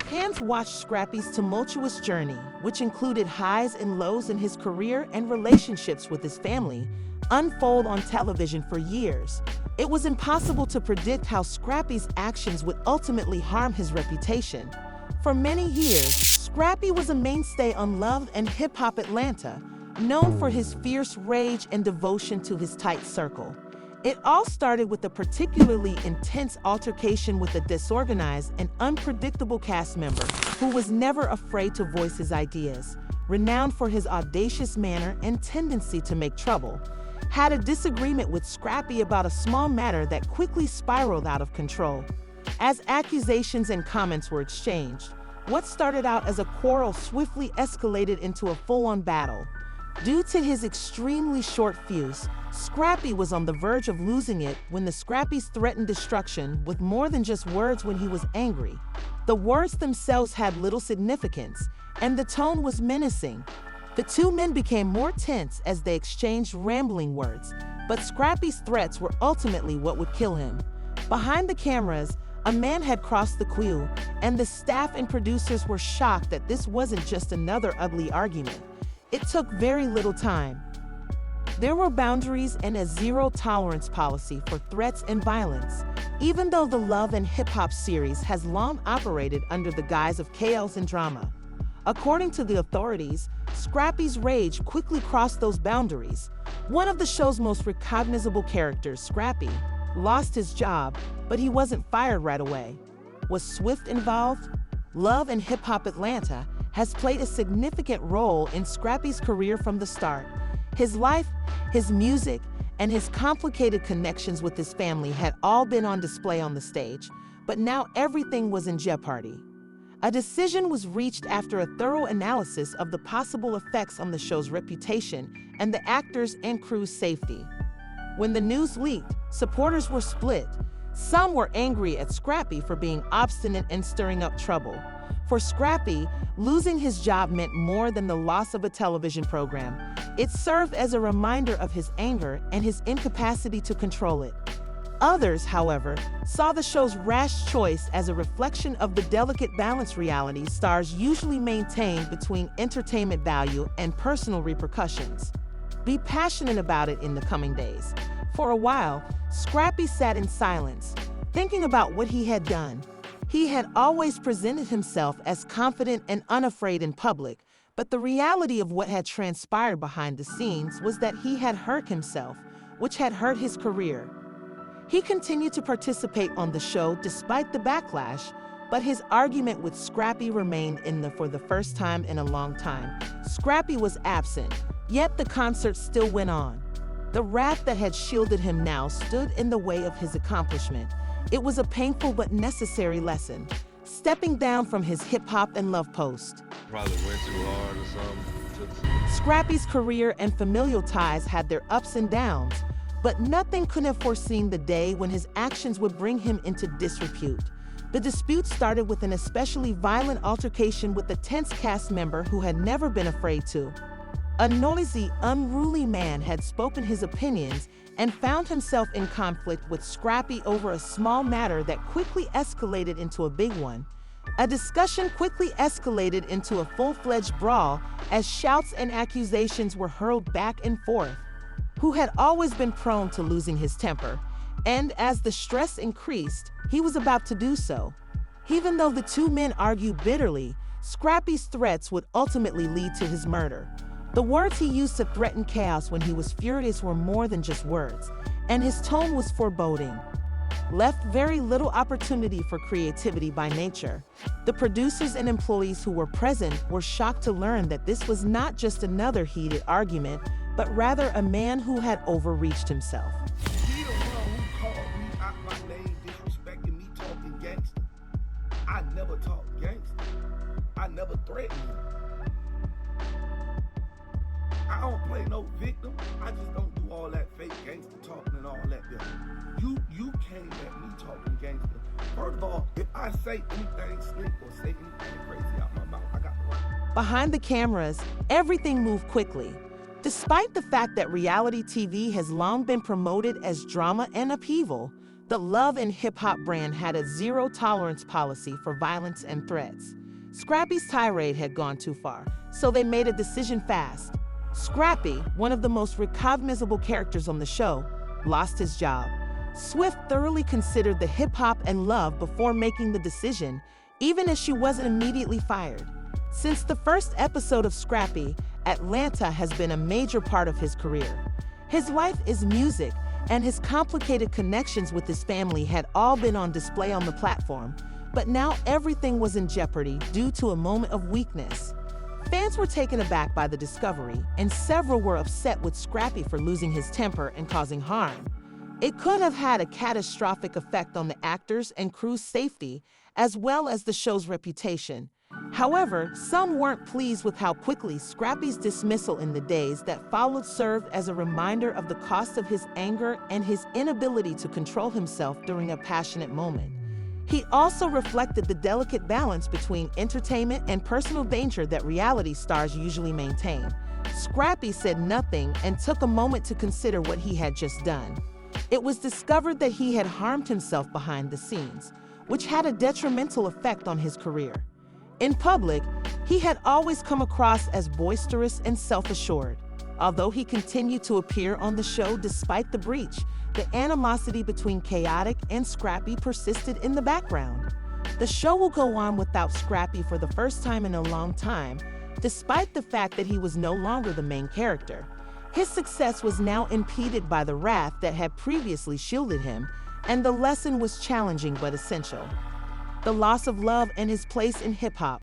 Fans watched Scrappy's tumultuous journey, which included highs and lows in his career and relationships with his family, unfold on television for years. It was impossible to predict how Scrappy's actions would ultimately harm his reputation. For many years, Scrappy was a mainstay on Love and Hip Hop Atlanta, known for his fierce rage and devotion to his tight circle. It all started with a particularly intense altercation with a disorganized and unpredictable cast member who was never afraid to voice his ideas. Renowned for his audacious manner and tendency to make trouble, had a disagreement with Scrappy about a small matter that quickly spiraled out of control. As accusations and comments were exchanged, what started out as a quarrel swiftly escalated into a full-on battle. Due to his extremely short fuse, Scrappy was on the verge of losing it when the Scrappies threatened destruction with more than just words when he was angry. The words themselves had little significance, and the tone was menacing. The two men became more tense as they exchanged rambling words, but Scrappy's threats were ultimately what would kill him. Behind the cameras, a man had crossed the queue, and the staff and producers were shocked that this wasn't just another ugly argument. It took very little time. There were boundaries and a zero-tolerance policy for threats and violence, even though the Love and Hip Hop series has long operated under the guise of chaos and drama. According to the authorities, Scrappy's rage quickly crossed those boundaries. One of the show's most recognizable characters, Scrappy, lost his job, but he wasn't fired right away. Was Swift involved? Love and Hip Hop Atlanta has played a significant role in Scrappy's career from the start. His life, his music, and his complicated connections with his family had all been on display on the stage, but now everything was in jeopardy. A decision was reached after a thorough analysis of the possible effects on the show's reputation and the actors' and crew's safety. When the news leaked, supporters were split. Some were angry at Scrappy for being obstinate and stirring up trouble. For Scrappy, losing his job meant more than the loss of a television program. It served as a reminder of his anger and his incapacity to control it. Others, however, saw the show's rash choice as a reflection of the delicate balance reality stars usually maintain between entertainment value and personal repercussions. Be passionate about it in the coming days. For a while, Scrappy sat in silence, thinking about what he had done. He had always presented himself as confident and unafraid in public, but the reality of what had transpired behind the scenes was that he had hurt himself, which had hurt his career. He continued to participate on the show despite the backlash, but his argument with Scrappy remained for the first time in a long time. Scrappy was absent, yet the concert still went on. The wrath that had shielded him now stood in the way of his accomplishment. It was a painful but necessary lesson, stepping down from his hip-hop and love post. Probably went too hard or something. Scrappy's career and familial ties had their ups and downs, but nothing could have foreseen the day when his actions would bring him into disrepute. The dispute started with an especially violent altercation with a tense cast member who had never been afraid to. A noisy, unruly man had spoken his opinions and found himself in conflict with Scrappy over a small matter that quickly escalated into a big one. A discussion quickly escalated into a full-fledged brawl as shouts and accusations were hurled back and forth. Who had always been prone to losing his temper, and as the stress increased, he was about to do so. Even though the two men argued bitterly, Scrappy's threats would ultimately lead to his murder. The words he used to threaten chaos when he was furious were more than just words, and his tone was foreboding. Left very little opportunity for creativity by nature. The producers and employees who were present were shocked to learn that this was not just another heated argument, but rather a man who had overreached himself. He the one who called me out my name, disrespecting me, talking gangster. I never talk gangster. I never threaten you. I don't play no victim. I just don't do all that fake gangster talking and all that there. You came at me talking gangster. First of all, if I say anything slick or say anything crazy out my mouth, I got the right. Behind the cameras, everything moved quickly. Despite the fact that reality TV has long been promoted as drama and upheaval, The Love and Hip Hop brand had a zero-tolerance policy for violence and threats. Scrappy's tirade had gone too far, so they made a decision fast. Scrappy, one of the most recognizable characters on the show, lost his job. Swift thoroughly considered the hip-hop and Love before making the decision, even as she wasn't immediately fired. Since the first episode of Scrappy, Atlanta has been a major part of his career. His life is music, and his complicated connections with his family had all been on display on the platform, but now everything was in jeopardy due to a moment of weakness. Fans were taken aback by the discovery, and several were upset with Scrappy for losing his temper and causing harm. It could have had a catastrophic effect on the actors and crew's safety, as well as the show's reputation. However, some weren't pleased with how quickly Scrappy's dismissal in the days that followed served as a reminder of the cost of his anger and his inability to control himself during a passionate moment. He also reflected the delicate balance between entertainment and personal danger that reality stars usually maintain. Scrappy said nothing and took a moment to consider what he had just done. It was discovered that he had harmed himself behind the scenes, which had a detrimental effect on his career. In public, he had always come across as boisterous and self-assured. Although he continued to appear on the show despite the breach, the animosity between Khaotic and Scrappy persisted in the background. The show will go on without Scrappy for the first time in a long time, despite the fact that he was no longer the main character. His success was now impeded by the wrath that had previously shielded him, and the lesson was challenging but essential. The loss of Love and his place in hip-hop